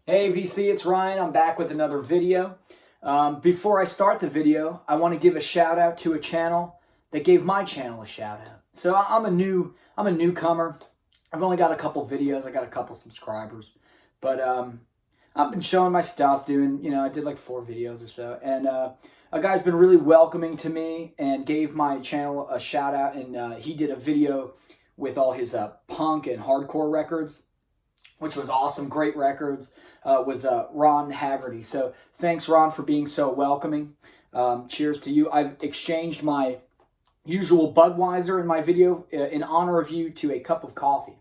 Hey VC, it's Ryan. I'm back with another video. Before I start the video, I want to give a shout out to a channel that gave my channel a shout out. So I'm a newcomer. I've only got a couple videos. I got a couple subscribers, but I've been showing my stuff, I did like 4 videos or so, and a guy's been really welcoming to me and gave my channel a shout out, and he did a video with all his punk and hardcore records, which was awesome. Great records. Was Ron Haggerty. So thanks, Ron, for being so welcoming. Cheers to you. I've exchanged my usual Budweiser in my video in honor of you to a cup of coffee.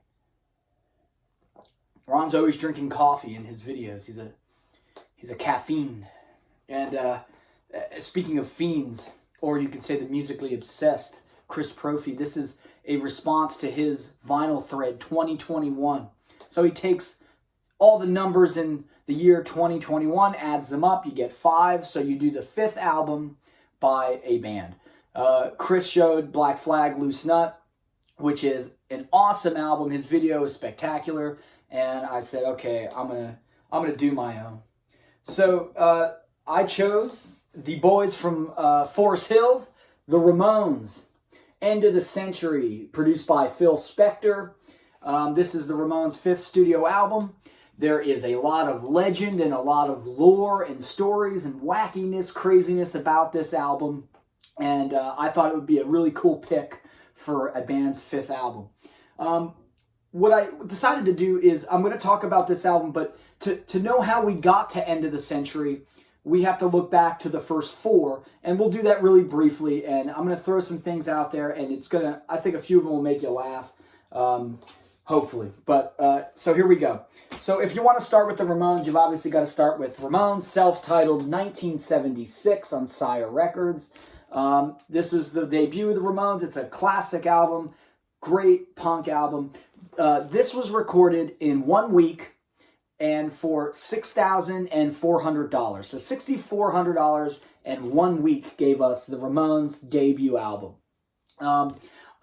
Ron's always drinking coffee in his videos. He's a caffeine. And speaking of fiends, or you could say the musically obsessed Chris Propfes, this is a response to his Vinyl Thread 2021. So he takes all the numbers in the year 2021, adds them up, you get 5. So you do the 5th album by a band. Chris showed Black Flag, Loose Nut, which is an awesome album. His video is spectacular, and I said, okay, I'm gonna do my own. So I chose the boys from Forest Hills, the Ramones, End of the Century, produced by Phil Spector. This is the Ramones' 5th studio album. There is a lot of legend and a lot of lore and stories and wackiness, craziness about this album. And I thought it would be a really cool pick for a band's 5th album. What I decided to do is I'm going to talk about this album, but to know how we got to End of the Century, we have to look back to the first 4, and we'll do that really briefly. And I'm going to throw some things out there, and I think a few of them will make you laugh. Hopefully. But so here we go. So if you want to start with the Ramones, you've obviously got to start with Ramones, self-titled 1976 on Sire Records. This was the debut of the Ramones. It's a classic album, great punk album. This was recorded in 1 week and for $6,400. So $6,400 and 1 week gave us the Ramones debut album.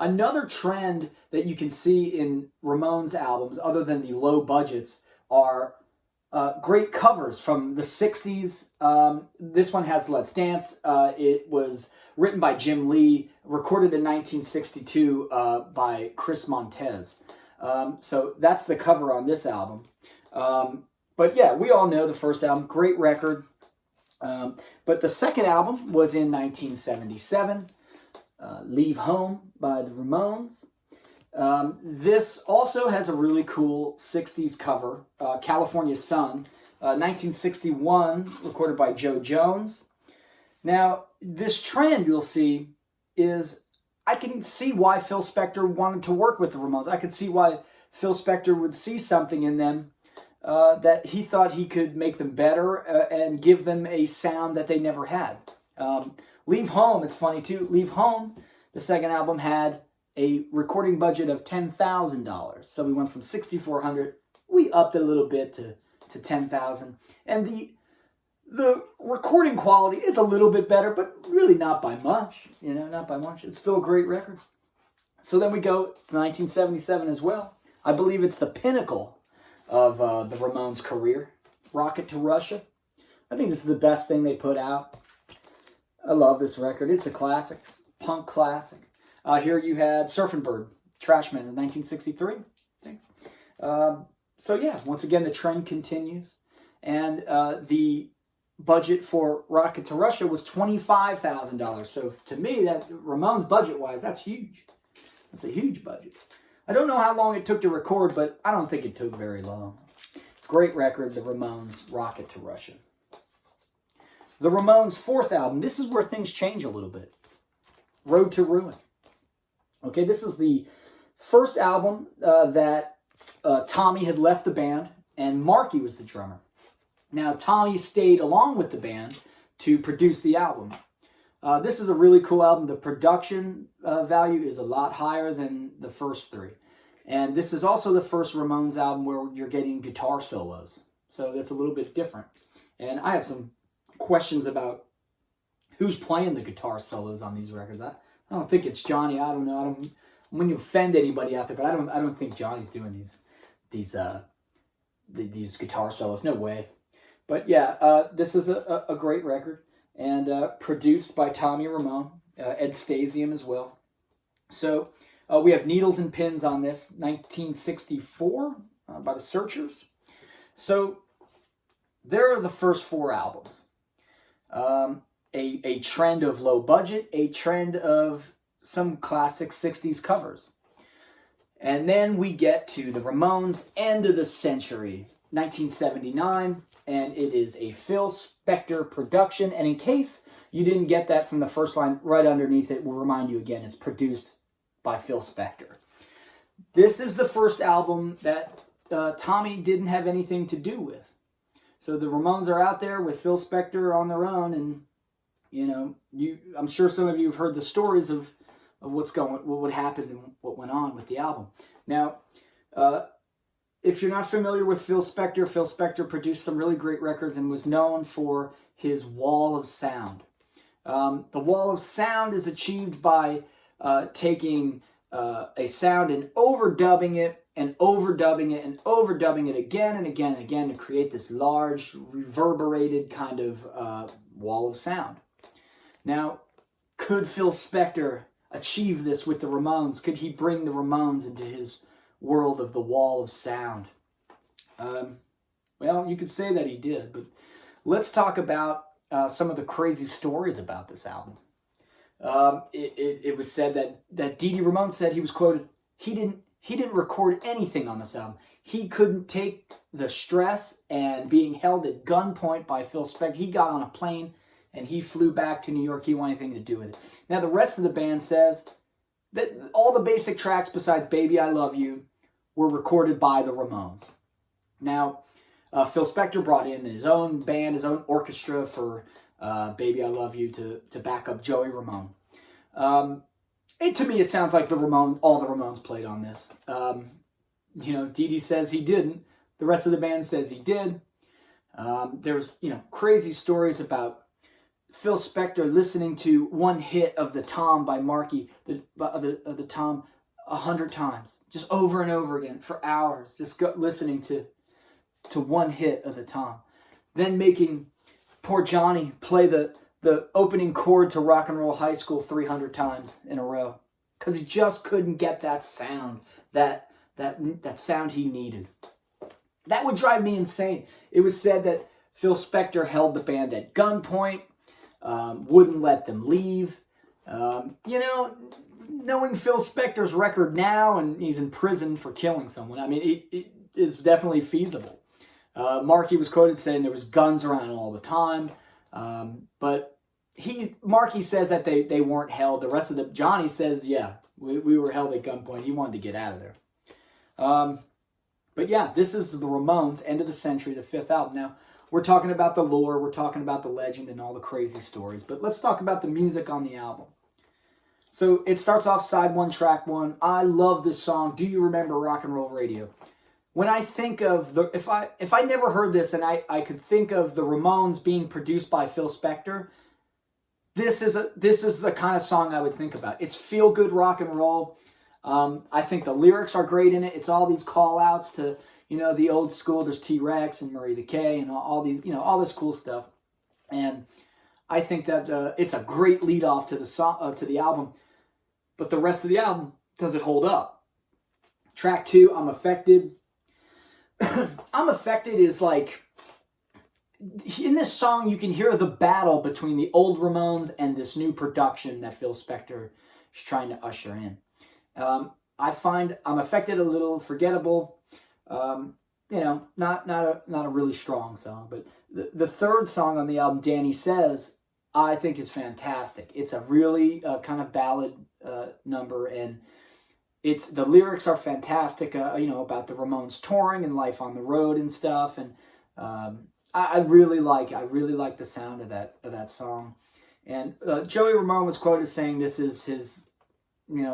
Another trend that you can see in Ramones albums, other than the low budgets, are great covers from the 60s. This one has Let's Dance. It was written by Jim Lee, recorded in 1962 by Chris Montez. So that's the cover on this album. But yeah, we all know the first album, great record. But the second album was in 1977. Leave Home by the Ramones. This also has a really cool 60s cover, California Sun, 1961, recorded by Joe Jones. Now, this trend you'll see is, I can see why Phil Spector wanted to work with the Ramones. I could see why Phil Spector would see something in them that he thought he could make them better and give them a sound that they never had. Leave Home, it's funny too. Leave Home, the second album, had a recording budget of $10,000. So we went from $6,400, we upped it a little bit to $10,000. And the recording quality is a little bit better, but really not by much. Not by much. It's still a great record. So then we go, it's 1977 as well. I believe it's the pinnacle of the Ramones' career. Rocket to Russia. I think this is the best thing they put out. I love this record. It's a classic, punk classic. Here you had Surfin' Bird, Trashman in 1963. So yeah, once again, the trend continues. And the budget for Rocket to Russia was $25,000. So to me, that Ramones budget-wise, that's huge. That's a huge budget. I don't know how long it took to record, but I don't think it took very long. Great record, the Ramones, Rocket to Russia. The Ramones' 4th album, this is where things change a little bit. Road to Ruin. Okay, this is the first album that Tommy had left the band, and Marky was the drummer. Now, Tommy stayed along with the band to produce the album. This is a really cool album. The production value is a lot higher than the first 3. And this is also the first Ramones album where you're getting guitar solos. So that's a little bit different. And I have some questions about who's playing the guitar solos on these records. I don't think it's Johnny. I don't know. I'm going to offend anybody out there, but I don't think Johnny's doing these these guitar solos. No way. But yeah, this is a great record, and produced by Tommy Ramone, Ed Stasium as well. So we have Needles and Pins on this, 1964, by the Searchers. So there are the first 4 albums. A trend of low budget, a trend of some classic 60s covers. And then we get to the Ramones' End of the Century, 1979, and it is a Phil Spector production. And in case you didn't get that from the first line, right underneath it will remind you again, it's produced by Phil Spector. This is the first album that Tommy didn't have anything to do with. So the Ramones are out there with Phil Spector on their own, and I'm sure some of you have heard the stories of what happened and what went on with the album. Now, if you're not familiar with Phil Spector produced some really great records and was known for his wall of sound. The wall of sound is achieved by taking a sound and overdubbing it and overdubbing it and overdubbing it again and again and again to create this large, reverberated kind of wall of sound. Now, could Phil Spector achieve this with the Ramones? Could he bring the Ramones into his world of the wall of sound? Well, you could say that he did, but let's talk about some of the crazy stories about this album. It was said that Dee Dee Ramone said, he was quoted, he didn't record anything on this album. He couldn't take the stress and being held at gunpoint by Phil Spector. He got on a plane and he flew back to New York. He didn't want anything to do with it. Now, the rest of the band says that all the basic tracks besides Baby I Love You were recorded by the Ramones. Now, Phil Spector brought in his own band, his own orchestra for Baby I Love You to back up Joey Ramone. To me, it sounds like all the Ramones played on this. Dee Dee says he didn't. The rest of the band says he did. There's, crazy stories about Phil Spector listening to one hit of The Tom by Marky, the Tom, 100 times, just over and over again for hours, just listening to one hit of The Tom. Then making poor Johnny play the opening chord to Rock and Roll High School 300 times in a row because he just couldn't get that sound, that sound he needed. That would drive me insane. It was said that Phil Spector held the band at gunpoint, wouldn't let them leave. Knowing Phil Spector's record now, and he's in prison for killing someone, I mean, it is definitely feasible. Marky was quoted saying there was guns around all the time, but Marky says that they weren't held. The rest of Johnny says, yeah, we were held at gunpoint. He wanted to get out of there. But yeah, this is the Ramones, End of the Century, the 5th album. Now, we're talking about the lore, we're talking about the legend and all the crazy stories, but let's talk about the music on the album. So it starts off side 1, track 1. I love this song, Do You Remember Rock and Roll Radio? When I think of if I never heard this and I could think of the Ramones being produced by Phil Spector, this is the kind of song I would think about. It's feel-good rock and roll. I think the lyrics are great in it. It's all these call-outs to, the old school. There's T-Rex and Murray the K and all these, all this cool stuff. And I think that it's a great lead-off to the song, to the album. But the rest of the album, does it hold up? Track 2, I'm Affected. I'm Affected is like, in this song you can hear the battle between the old Ramones and this new production that Phil Spector is trying to usher in. I find I'm Affected a little forgettable. Not a really strong song, but the third song on the album, Danny Says, I think is fantastic. It's a really kind of ballad number, and the lyrics are fantastic. About the Ramones touring and life on the road and stuff, and I really like the sound of that song. And Joey Ramone was quoted saying this is his,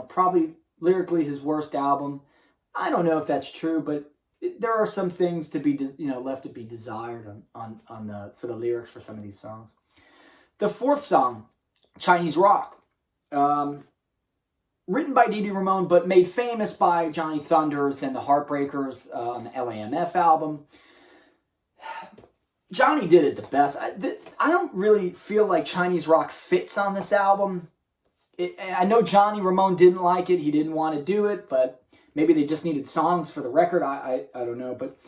probably lyrically his worst album. I don't know if that's true, but there are some things to be left to be desired for the lyrics for some of these songs. The 4th song, Chinese Rock. written by Dee Dee Ramone, but made famous by Johnny Thunders and the Heartbreakers on the LAMF album. Johnny did it the best. I don't really feel like Chinese rock fits on this album. I know Johnny Ramone didn't like it. He didn't want to do it, but maybe they just needed songs for the record. I don't know, but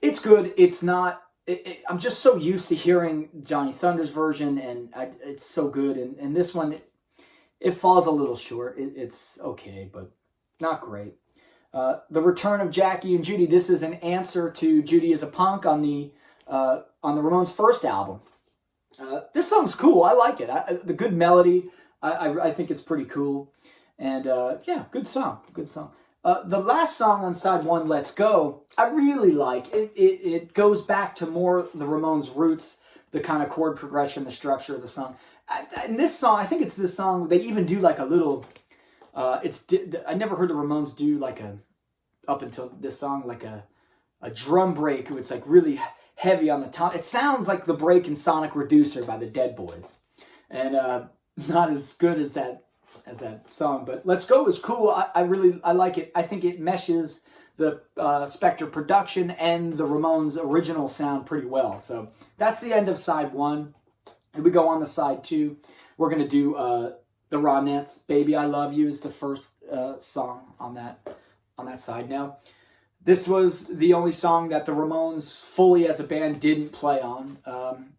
it's good. It's not... I'm just so used to hearing Johnny Thunders' version, and it's so good. And this one, it falls a little short. It's okay, but not great. The Return of Jackie and Judy. This is an answer to Judy is a Punk on the Ramones' first album. This song's cool. I like it. The good melody. I think it's pretty cool. And yeah, good song. Good song. The last song on side 1, Let's Go, I really like. It goes back to more the Ramones' roots, the kind of chord progression, the structure of the song. In this song, I think it's this song, they even do like a little, I never heard the Ramones do like up until this song, like a drum break. It's like really heavy on the top. It sounds like the break in Sonic Reducer by the Dead Boys. And not as good as that song, but Let's Go is cool. I like it. I think it meshes the Spector production and the Ramones original sound pretty well. So that's the end of side 1. And we go on to side 2. We're going to do the Ronettes. Baby I Love You is the first song on that side. Now, this was the only song that the Ramones fully as a band didn't play on.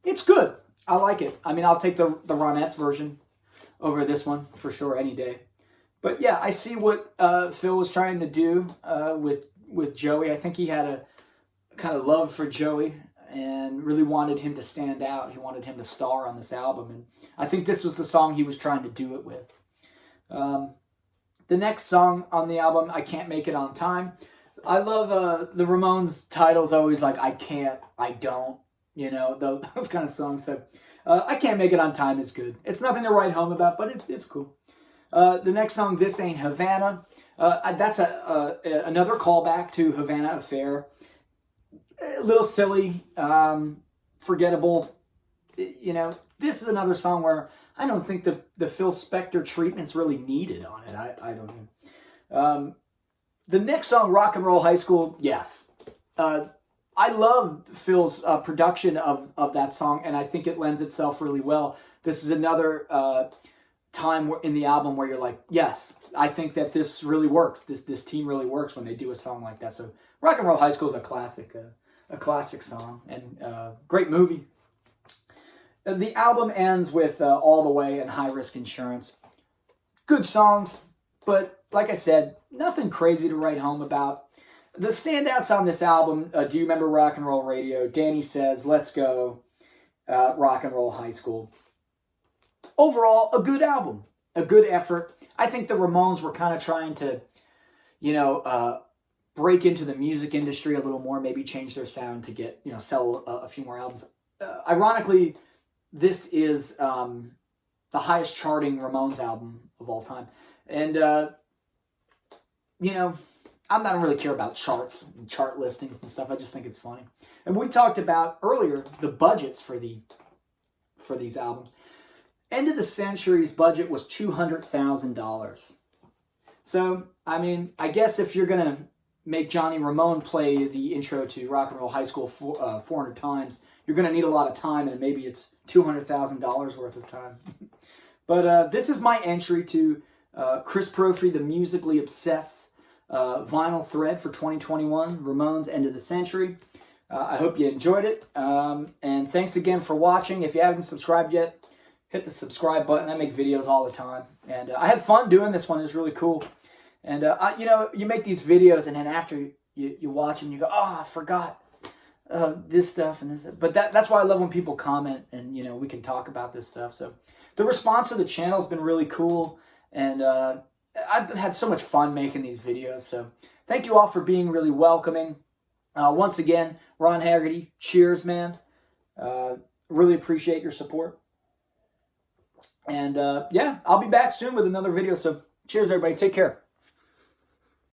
It's good. I like it. I mean, I'll take the Ronettes version over this one for sure any day. But yeah, I see what Phil was trying to do with Joey. I think he had a kind of love for Joey and really wanted him to stand out. He wanted him to star on this album. And I think this was the song he was trying to do it with. The next song on the album, I Can't Make It on Time. I love the Ramones titles always like I Can't, I Don't, you know, those kind of songs. So I Can't Make It on Time is good. It's nothing to write home about, but it's cool. The next song, This Ain't Havana. That's another callback to Havana Affair. A little silly, forgettable. You know, this is another song where I don't think the Phil Spector treatment's really needed on it. I don't know. The next song, Rock and Roll High School, yes. I love Phil's production of that song, and I think it lends itself really well. This is another time in the album where you're like, yes, I think that this really works. This team really works when they do a song like that. So Rock and Roll High School is a classic song, and great movie. The album ends with All the Way and High Risk Insurance. Good songs, but like I said, nothing crazy to write home about. The standouts on this album, Do You Remember Rock and Roll Radio? Danny Says, Let's Go, Rock and Roll High School. Overall, a good album, a good effort. I think the Ramones were kind of trying to, break into the music industry a little more, maybe change their sound to get, sell a few more albums. Ironically, this is the highest charting Ramones album of all time. And, I don't really care about charts and chart listings and stuff. I just think it's funny. And we talked about earlier the budgets for these albums. End of the Century's budget was $200,000. So, I mean, I guess if you're going to make Johnny Ramone play the intro to Rock and Roll High School 400 times, you're going to need a lot of time, and maybe it's $200,000 worth of time. But this is my entry to Chris Propfes, the musically obsessed Vinyl Thread for 2021, Ramones End of the Century. I hope you enjoyed it. And thanks again for watching. If you haven't subscribed yet, hit the subscribe button. I make videos all the time. And I had fun doing this one. It was really cool. And, you make these videos, and then after you watch them, you go, oh, I forgot this stuff and this. But that's why I love when people comment and, we can talk about this stuff. So the response to the channel has been really cool. And I've had so much fun making these videos. So thank you all for being really welcoming. Once again, Ron Haggerty, cheers, man. Really appreciate your support. And yeah, I'll be back soon with another video. So cheers, everybody. Take care.